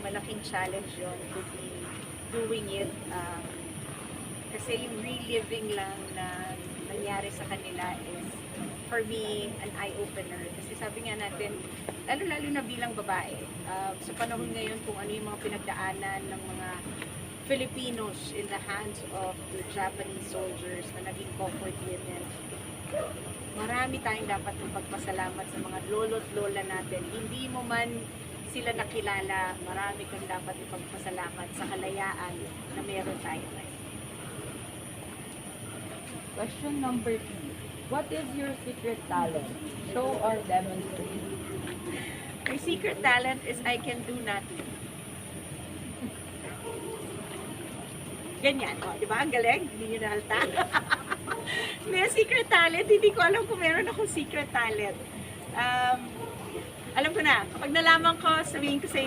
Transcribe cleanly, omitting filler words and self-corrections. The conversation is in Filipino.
malaking challenge yun to be doing it. Kasi yung reliving lang na nangyari sa kanila is, for me, an eye-opener. Kasi sabi nga natin, lalo-lalo na bilang babae, sa panahon ngayon kung ano yung mga pinagdaanan ng mga Filipinos in the hands of the Japanese soldiers na naging comfort women, marami tayong dapat magpasalamat sa mga lolo't lola natin. Hindi mo man sila nakilala, marami kang dapat ipagpasalamat sa kalayaan na meron tayo ngayon. Question number 2. What is your secret talent? Show or demonstrate? My secret talent is I can do nothing. Ganyan, di ba? Ang galing, hindi nyo nahalta. May secret talent, hindi ko alam kung meron akong secret talent. Alam ko na, kapag nalaman ko, sabihin ko sa